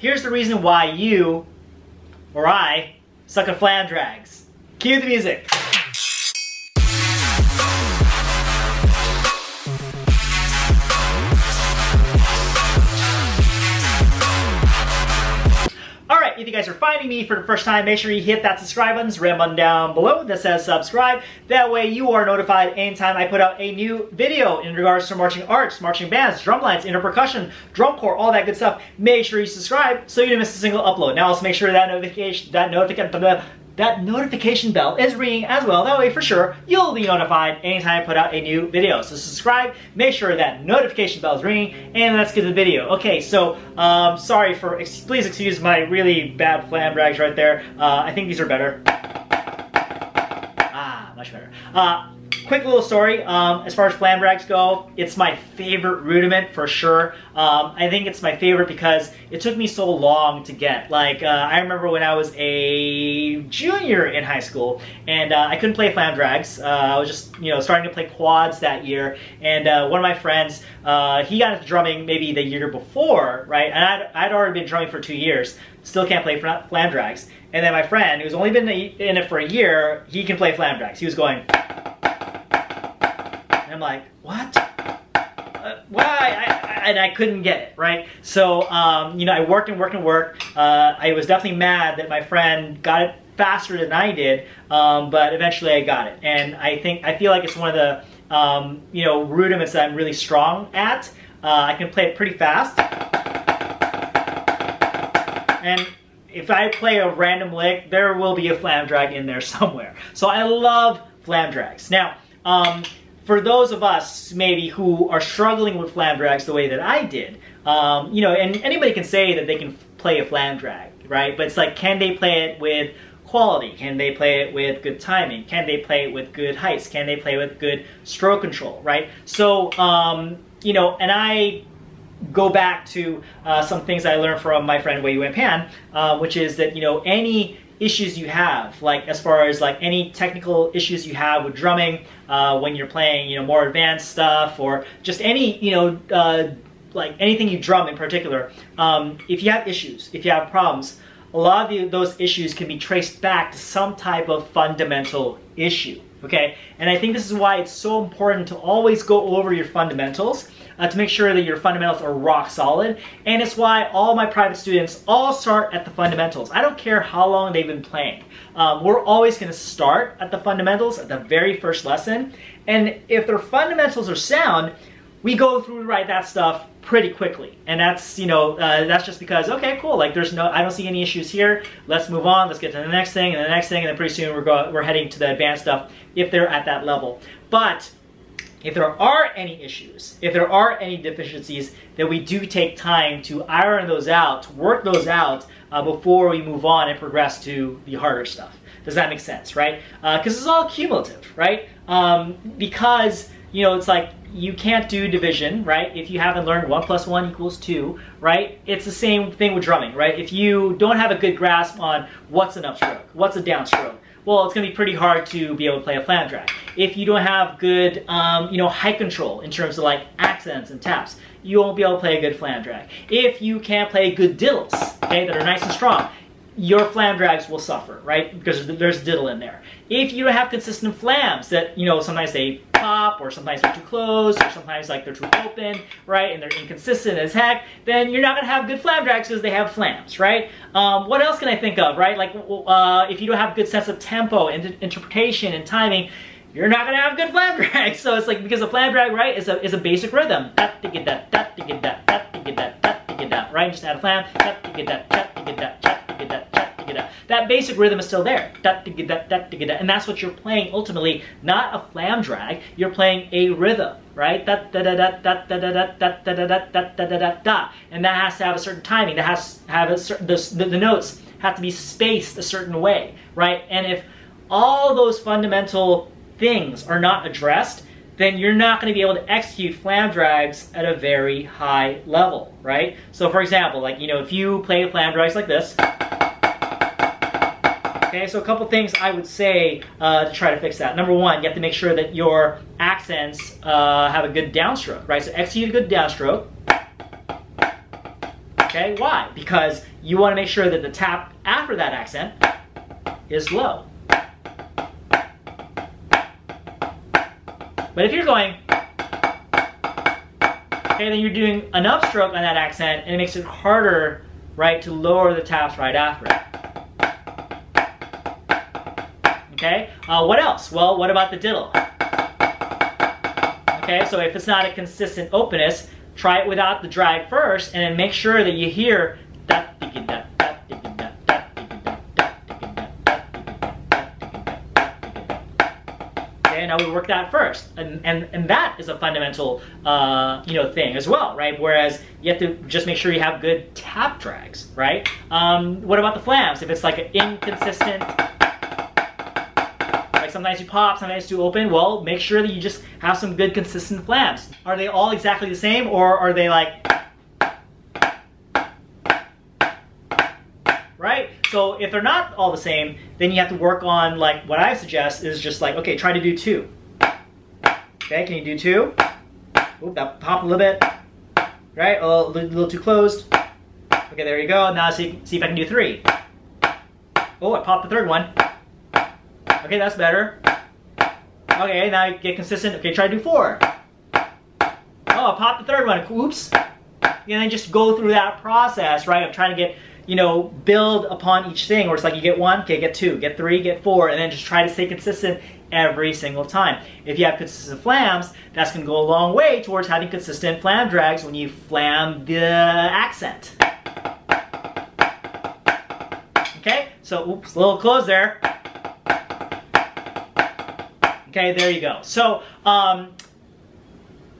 here's the reason why you, or I, suck at flam drags. Cue the music. Alright, if you guys are finding me for the first time, make sure you hit that subscribe button, red button down below that says subscribe. That way you are notified anytime I put out a new video in regards to marching arts, marching bands, drum lines, inner percussion, drum corps, all that good stuff. Make sure you subscribe so you don't miss a single upload. Now also make sure that notification bell is ringing as well. That way for sure you'll be notified anytime I put out a new video. So subscribe, make sure that notification bell is ringing, and let's get to the video. Okay, so sorry for, please excuse my really bad flam drags right there. I think these are better. Much better. Quick little story, as far as flam drags go, it's my favorite rudiment for sure. I think it's my favorite because it took me so long to get. Like, I remember when I was a junior in high school, and I couldn't play flam drags. I was just, starting to play quads that year, and one of my friends, he got into drumming maybe the year before, right? And I'd already been drumming for 2 years, still can't play flam drags. And then my friend, who's only been in it for a year, he can play flam drags. He was going... I'm like, what? Why? And I couldn't get it, right? So, I worked and worked and worked. I was definitely mad that my friend got it faster than I did, but eventually I got it. And I feel like it's one of the, rudiments that I'm really strong at. I can play it pretty fast. And if I play a random lick, there will be a flam drag in there somewhere. So I love flam drags. Now, for those of us maybe who are struggling with flam drags the way that I did, and anybody can say that they can play a flam drag, right? But it's like, can they play it with quality? Can they play it with good timing? Can they play it with good heights? Can they play with good stroke control, right? So, and I go back to some things I learned from my friend Huei and I, which is that, any issues you have, like as far as like any technical issues you have with drumming when you're playing, more advanced stuff, or just any, like anything you drum in particular, if you have issues, if you have problems, a lot of those issues can be traced back to some type of fundamental issue, okay? And I think this is why it's so important to always go over your fundamentals, to make sure that your fundamentals are rock solid. And it's why all my private students all start at the fundamentals. I don't care how long they've been playing. We're always going to start at the fundamentals at the very first lesson. And if their fundamentals are sound, we go through that stuff pretty quickly. And that's, that's just because, okay, cool, like I don't see any issues here. Let's move on. Let's get to the next thing and the next thing. And then pretty soon we're heading to the advanced stuff if they're at that level. But if there are any issues, if there are any deficiencies, then we do take time to iron those out, to work those out before we move on and progress to the harder stuff. Does that make sense, right? Because it's all cumulative, right? Because, it's like you can't do division, right? If you haven't learned 1 + 1 = 2, right? It's the same thing with drumming, right? If you don't have a good grasp on what's an upstroke, what's a downstroke, well, it's going to be pretty hard to be able to play a flam drag. If you don't have good, height control in terms of like accents and taps, you won't be able to play a good flam drag. If you can't play good diddles, okay, that are nice and strong, your flam drags will suffer, right? Because there's diddle in there. If you don't have consistent flams that, sometimes they pop, or sometimes they're too close, or sometimes like they're too open, right? And they're inconsistent as heck, then you're not gonna have good flam drags because they have flams, right? What else can I think of, right? Like if you don't have good sense of tempo and interpretation and timing, you're not gonna have good flam drags. So it's like, because a flam drag, right, is a basic rhythm. Right? Just add a flam. That basic rhythm is still there. And that's what you're playing ultimately, not a flam drag. You're playing a rhythm, right? And that has to have a certain timing. That has to have a certain, the notes have to be spaced a certain way, right? And if all those fundamental things are not addressed, then you're not going to be able to execute flam drags at a very high level, right? So for example, like, if you play flam drags like this, okay, so a couple things I would say to try to fix that. Number one, you have to make sure that your accents have a good downstroke, right? So execute a good downstroke. Okay, why? Because you want to make sure that the tap after that accent is low. But if you're going, okay, then you're doing an upstroke on that accent, and it makes it harder, right, to lower the taps right after it. Okay, what else? Well, what about the diddle? Okay, so if it's not a consistent openness, try it without the drag first, and then make sure that you hear that. Okay, now we work that first, and that is a fundamental, thing as well, right? Whereas you have to just make sure you have good tap drags, right? What about the flams? If it's like an inconsistent, like sometimes you pop, sometimes you open, well, make sure that you just have some good consistent flams. Are they all exactly the same, or are they like, right? So if they're not all the same, then you have to work on, like, what I suggest is just like, okay, try to do 2. Okay, can you do 2? Oop, that popped a little bit. Right, a little too closed. Okay, there you go. Now see if I can do 3. Oh, I popped the 3rd one. Okay, that's better. Okay, now get consistent. Okay, try to do 4. Oh, I popped the 3rd one. Oops. And then just go through that process, right, of trying to get, build upon each thing, where it's like you get 1, okay, get 2, get 3, get 4, and then just try to stay consistent every single time. If you have consistent flams, that's going to go a long way towards having consistent flam drags when you flam the accent. Okay, so oops, a little close there. Okay, there you go. So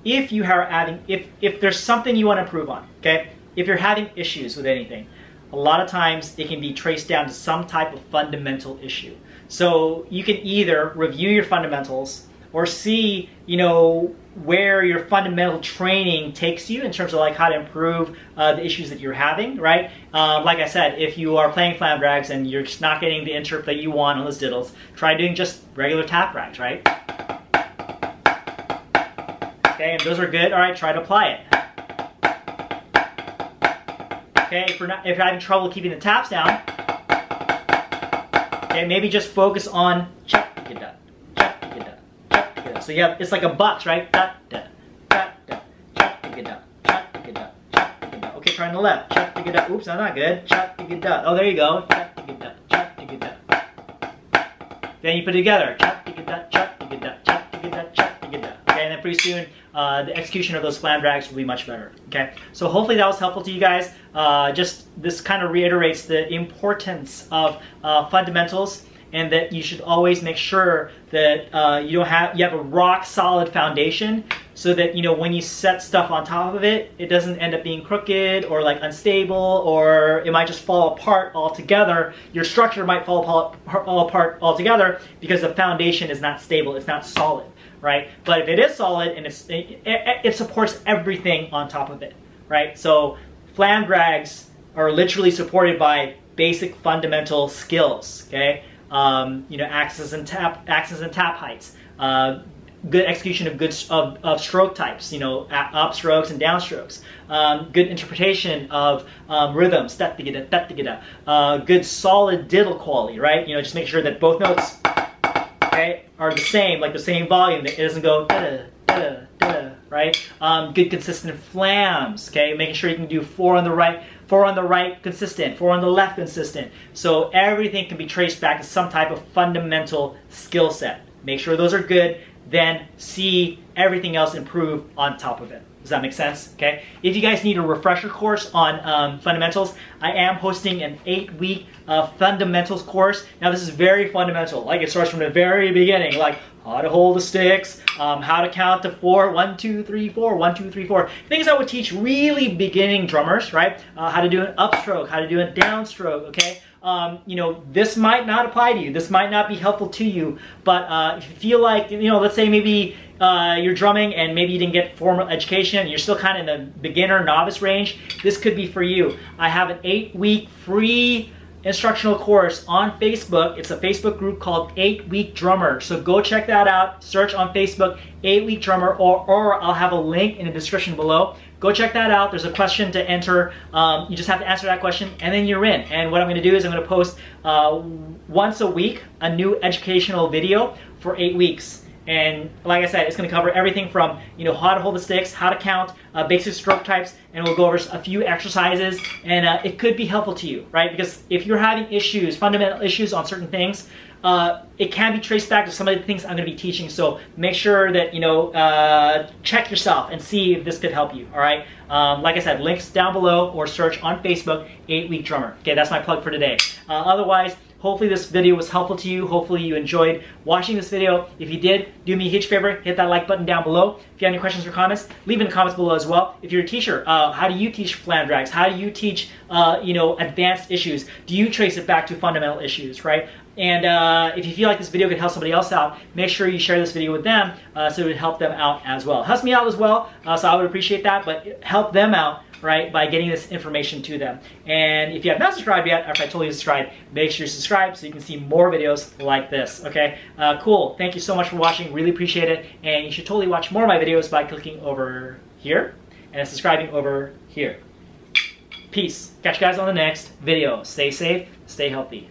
if you are having, if there's something you want to improve on, okay, if you're having issues with anything, a lot of times it can be traced down to some type of fundamental issue. So you can either review your fundamentals or see, where your fundamental training takes you in terms of like how to improve the issues that you're having, right? Like I said, if you are playing flam drags and you're just not getting the interp that you want on those diddles, try doing just regular tap drags, right? Okay, and those are good. All right, try to apply it. Okay, if you're having trouble keeping the taps down, okay, maybe just focus on chap to get that, chap to get that, chap to get that. So you have, it's like a box, right? Da da da da, chap to get that, chap to get that, chap to get that. Okay, try on the left, chap to get that. Oops, that's not good. Chap to get that. Oh, there you go. Chap to get that, chap to get that. Then you put it together. Chap to get that, chap to get that, chap to get that, chap to get that. Okay, and then pretty soon the execution of those flam drags will be much better. Okay, so hopefully that was helpful to you guys. Just this kind of reiterates the importance of fundamentals, and that you should always make sure that you have a rock solid foundation, so that when you set stuff on top of it, it doesn't end up being crooked or like unstable, or it might just fall apart altogether. Your structure might fall apart altogether because the foundation is not stable, it's not solid. Right? But if it is solid and it supports everything on top of it, right? So flam drags are literally supported by basic fundamental skills, okay? Axes and tap heights, good execution of stroke types, up strokes and down strokes, good interpretation of rhythms, good solid diddle quality, right? Just make sure that both notes, okay, are the same, like the same volume, that it doesn't go da da da, right? Good consistent flams, okay, making sure you can do 4 on the right consistent, 4 on the left consistent. So everything can be traced back to some type of fundamental skill set. Make sure those are good, then see everything else improve on top of it. Does that make sense? Okay. If you guys need a refresher course on fundamentals, I am hosting an 8-week fundamentals course. Now this is very fundamental. Like, it starts from the very beginning, like how to hold the sticks, how to count to 4, 1, 2, 3, 4, 1, 2, 3, 4. Things I would teach really beginning drummers, right? How to do an upstroke, how to do a downstroke, okay? This might not apply to you. This might not be helpful to you, but if you feel like, let's say maybe you're drumming and maybe you didn't get formal education, you're still kind of in the beginner novice range, this could be for you. I have an 8-week free instructional course on Facebook. It's a Facebook group called 8-Week Drummer. So go check that out. Search on Facebook 8-Week Drummer, or I'll have a link in the description below. Go check that out. There's a question to enter. You just have to answer that question and then you're in. And what I'm going to do is I'm going to post once a week a new educational video for 8 weeks. And like I said, it's going to cover everything from, you know, how to hold the sticks, how to count, basic stroke types, and we'll go over a few exercises, and it could be helpful to you, right? Because if you're having issues, fundamental issues on certain things, it can be traced back to some of the things I'm going to be teaching. So make sure that, you know, check yourself and see if this could help you, all right? Like I said, links down below, or search on Facebook 8-Week Drummer. Okay, that's my plug for today. Otherwise, hopefully this video was helpful to you. Hopefully you enjoyed watching this video. If you did, do me a huge favor, hit that like button down below. If you have any questions or comments, leave in the comments below as well. If you're a teacher, how do you teach flam drags? How do you teach, you know, advanced issues? Do you trace it back to fundamental issues, right? And if you feel like this video could help somebody else out, make sure you share this video with them so it would help them out as well. It helps me out as well, so I would appreciate that, but help them out, right, by getting this information to them. And if you have not subscribed yet, after I told you to subscribe, make sure you subscribe so you can see more videos like this, okay? Cool, thank you so much for watching, really appreciate it, and you should totally watch more of my videos by clicking over here and subscribing over here. Peace. Catch you guys on the next video. Stay safe, stay healthy.